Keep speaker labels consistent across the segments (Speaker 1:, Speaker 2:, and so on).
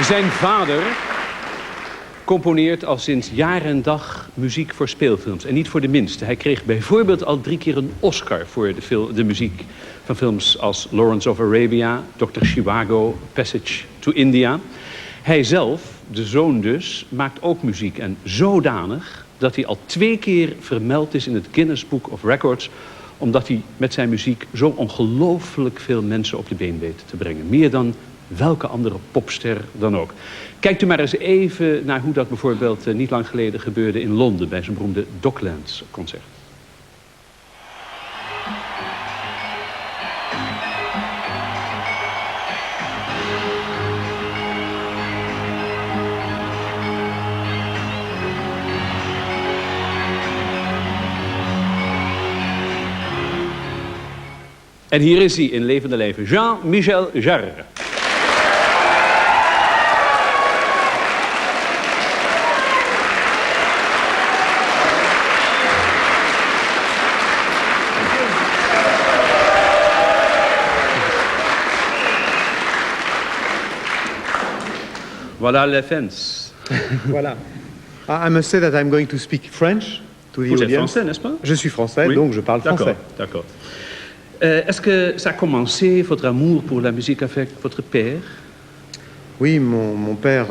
Speaker 1: Zijn vader componeert al sinds jaar en dag muziek voor speelfilms. En niet voor de minste. Hij kreeg bijvoorbeeld al 3 keer een Oscar voor de muziek van films als Lawrence of Arabia, Dr. Zhivago, Passage to India. Hij zelf, de zoon dus, maakt ook muziek. En zodanig dat hij al 2 keer vermeld is in het Guinness Book of Records, omdat hij met zijn muziek zo ongelooflijk veel mensen op de been weet te brengen. Meer dan welke andere popster dan ook. Kijkt u maar eens even naar hoe dat bijvoorbeeld niet lang geleden gebeurde in Londen bij zijn beroemde Docklands concert. En hier is hij in levende lijven, Jean-Michel Jarre. Voilà les fans.
Speaker 2: Voilà. I must say that I'm going to speak French to the
Speaker 1: Vous êtes
Speaker 2: audience.
Speaker 1: français, n'est-ce pas?
Speaker 2: Je suis français,
Speaker 1: Oui.
Speaker 2: donc je parle français.
Speaker 1: D'accord. Est-ce que ça a commencé, votre amour pour la musique, avec votre père?
Speaker 2: Oui, mon père,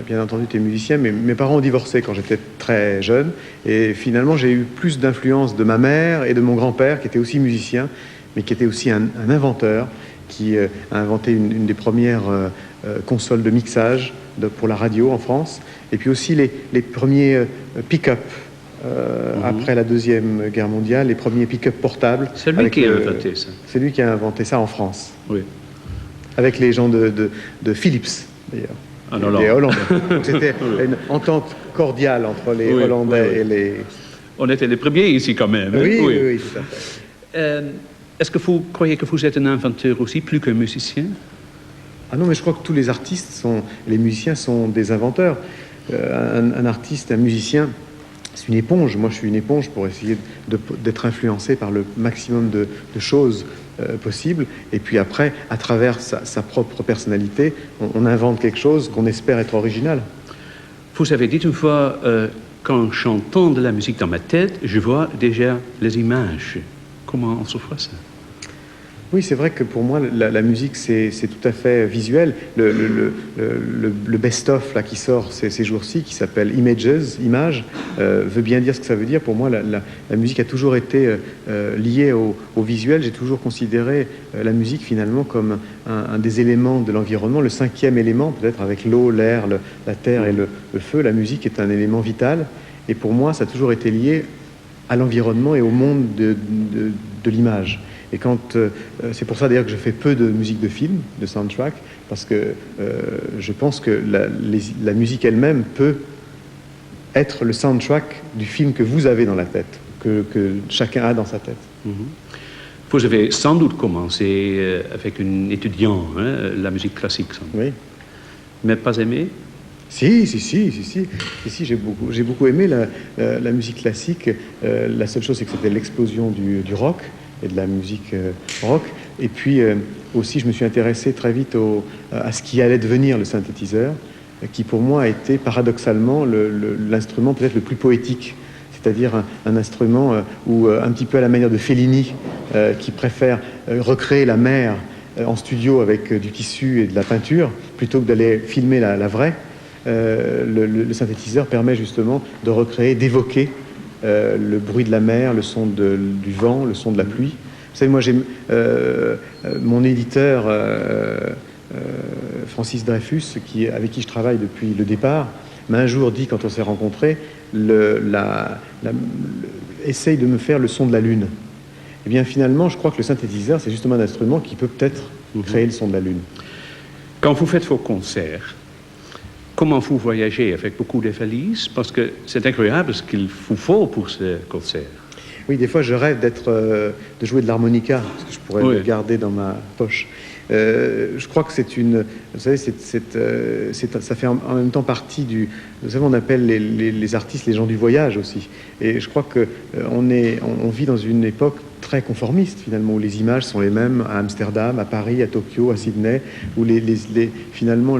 Speaker 2: bien entendu, était musicien, mais mes parents ont divorcé quand j'étais très jeune. Et finalement, j'ai eu plus d'influence de ma mère et de mon grand-père, qui était aussi musicien, mais qui était aussi un inventeur, qui a inventé une des premières consoles de mixage pour la radio en France. Et puis aussi les premiers pick-up. Après la Deuxième Guerre mondiale, les premiers pick-up portables.
Speaker 1: C'est lui qui a inventé ça.
Speaker 2: C'est lui qui a inventé ça en France.
Speaker 1: Oui.
Speaker 2: Avec les gens de Philips, d'ailleurs.
Speaker 1: Ah, non,
Speaker 2: les
Speaker 1: non.
Speaker 2: Hollandais. Donc c'était une entente cordiale entre les Hollandais et les...
Speaker 1: On était les premiers ici quand même. Hein?
Speaker 2: Oui, tout à fait.
Speaker 1: Est-ce que vous croyez que vous êtes un inventeur aussi, plus qu'un musicien?
Speaker 2: Ah non, mais je crois que tous les artistes les musiciens sont des inventeurs. Un artiste, un musicien, c'est une éponge. Moi, je suis une éponge pour essayer d'être influencé par le maximum de choses possibles. Et puis après, à travers sa propre personnalité, on invente quelque chose qu'on espère être original.
Speaker 1: Vous avez dit une fois, qu'en chantant de la musique dans ma tête, je vois déjà les images. Comment on se voit ça?
Speaker 2: Oui, c'est vrai que pour moi, la musique, c'est tout à fait visuel. Le best-of là, qui sort ces jours-ci, qui s'appelle Images, veut bien dire ce que ça veut dire. Pour moi, la musique a toujours été liée au visuel. J'ai toujours considéré la musique, finalement, comme un des éléments de l'environnement, le 5e élément, peut-être avec l'eau, l'air, la terre et le feu. La musique est un élément vital. Et pour moi, ça a toujours été lié à l'environnement et au monde de l'image. Et c'est pour ça d'ailleurs que je fais peu de musique de film, de soundtrack, parce que je pense que la musique elle-même peut être le soundtrack du film que vous avez dans la tête, que chacun a dans sa tête.
Speaker 1: Mm-hmm. Vous avez sans doute commencé avec un étudiant, hein, la musique classique, sans doute.
Speaker 2: Oui.
Speaker 1: Mais pas aimé?
Speaker 2: Si, j'ai beaucoup aimé la musique classique. La seule chose, c'est que c'était l'explosion du rock et de la musique rock. Et puis aussi, je me suis intéressé très vite à ce qui allait devenir le synthétiseur, qui pour moi a été paradoxalement l'instrument peut-être le plus poétique, c'est-à-dire un instrument où, un petit peu à la manière de Fellini, qui préfère recréer la mer en studio avec du tissu et de la peinture, plutôt que d'aller filmer la vraie. Le synthétiseur permet justement de recréer, d'évoquer le bruit de la mer, le son du vent, le son de la pluie. Vous savez, moi, mon éditeur, Francis Dreyfus, avec qui je travaille depuis le départ, m'a un jour dit, quand on s'est rencontrés, essaye de me faire le son de la Lune. Eh bien, finalement, je crois que le synthétiseur, c'est justement un instrument qui peut peut-être créer le son de la Lune.
Speaker 1: Quand vous faites vos concerts, comment vous voyagez? Avec beaucoup de valises? Parce que c'est incroyable ce qu'il vous faut pour ce concert.
Speaker 2: Oui, des fois, je rêve de jouer de l'harmonica, parce que je pourrais le garder dans ma poche. Je crois que vous savez, ça fait en même temps partie vous savez, on appelle les artistes les gens du voyage aussi. Et je crois que on vit dans une époque très conformiste finalement, où les images sont les mêmes à Amsterdam, à Paris, à Tokyo, à Sydney, où finalement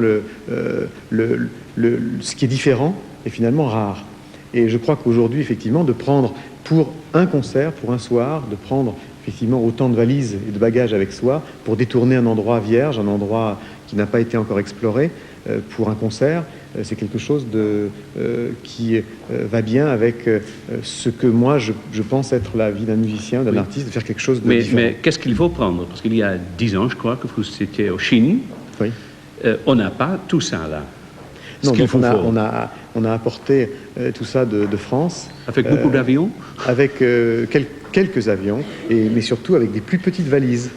Speaker 2: ce qui est différent est finalement rare. Et je crois qu'aujourd'hui, effectivement, de prendre pour un concert, pour un soir, de prendre effectivement autant de valises et de bagages avec soi pour détourner un endroit vierge, un endroit qui n'a pas été encore exploré, pour un concert, c'est quelque chose qui va bien avec ce que moi je pense être la vie d'un musicien, d'un artiste, de faire quelque chose de différent.
Speaker 1: Mais qu'est-ce qu'il faut prendre? Parce qu'il y a 10 ans, je crois, que vous étiez en Chine.
Speaker 2: Oui.
Speaker 1: On n'a pas tout ça là.
Speaker 2: Non, donc on a apporté tout ça de France.
Speaker 1: Avec beaucoup d'avions?
Speaker 2: Avec quelques avions, mais surtout avec des plus petites valises.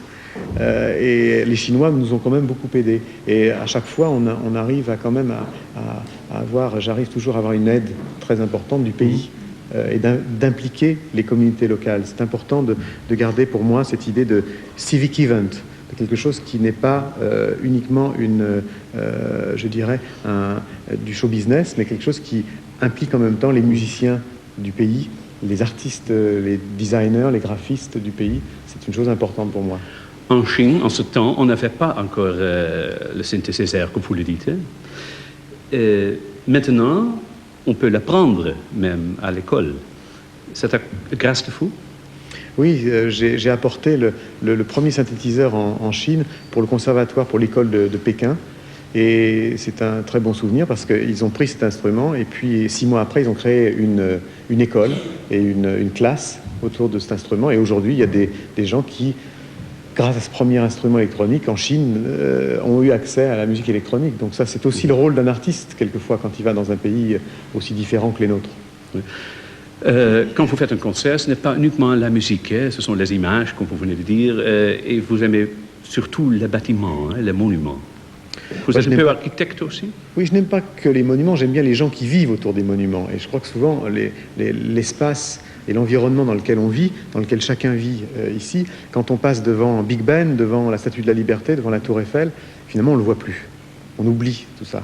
Speaker 2: Et les Chinois nous ont quand même beaucoup aidés. Et à chaque fois, on arrive à quand même à avoir, j'arrive toujours à avoir une aide très importante du pays et d'impliquer les communautés locales. C'est important de garder pour moi cette idée de civic event, de quelque chose qui n'est pas uniquement je dirais, du show business, mais quelque chose qui implique en même temps les musiciens du pays, les artistes, les designers, les graphistes du pays. C'est une chose importante pour moi.
Speaker 1: En Chine, en ce temps, on n'avait pas encore le synthétiseur, comme vous le dites. Maintenant, on peut l'apprendre même à l'école. C'est grâce à vous?
Speaker 2: Oui, j'ai apporté le premier synthétiseur en Chine pour le conservatoire, pour l'école de Pékin. Et c'est un très bon souvenir parce qu'ils ont pris cet instrument et puis 6 mois après, ils ont créé une école et une classe autour de cet instrument. Et aujourd'hui, il y a des gens qui, grâce à ce premier instrument électronique, en Chine, ont eu accès à la musique électronique. Donc ça, c'est aussi le rôle d'un artiste, quelquefois, quand il va dans un pays aussi différent que les nôtres.
Speaker 1: Oui. Quand vous faites un concert, ce n'est pas uniquement la musique, hein, ce sont les images, comme vous venez de dire, et vous aimez surtout les bâtiments, hein, les monuments. Vous êtes un peu architecte aussi? Oui,
Speaker 2: je n'aime pas que les monuments, j'aime bien les gens qui vivent autour des monuments. Et je crois que souvent, l'espace et l'environnement dans lequel on vit, dans lequel chacun vit ici, quand on passe devant Big Ben, devant la Statue de la Liberté, devant la Tour Eiffel, finalement, on ne le voit plus. On oublie tout ça.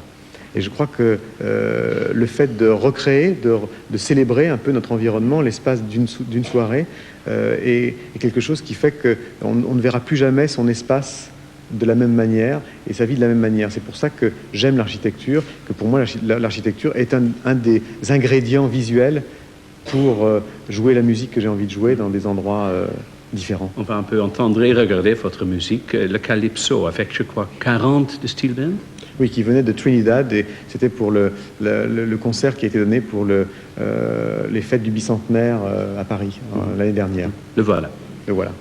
Speaker 2: Et je crois que le fait de recréer, de célébrer un peu notre environnement, l'espace d'une soirée, est quelque chose qui fait qu'on ne verra plus jamais son espace de la même manière et sa vie de la même manière. C'est pour ça que j'aime l'architecture, que pour moi l'architecture est un des ingrédients visuels pour jouer la musique que j'ai envie de jouer dans des endroits différents.
Speaker 1: On va un peu entendre et regarder votre musique, le Calypso, avec je crois 40 de steel band.
Speaker 2: Oui, qui venait de Trinidad et c'était pour le concert qui a été donné pour les fêtes du bicentenaire à Paris l'année dernière.
Speaker 1: Le voilà.
Speaker 2: Le voilà.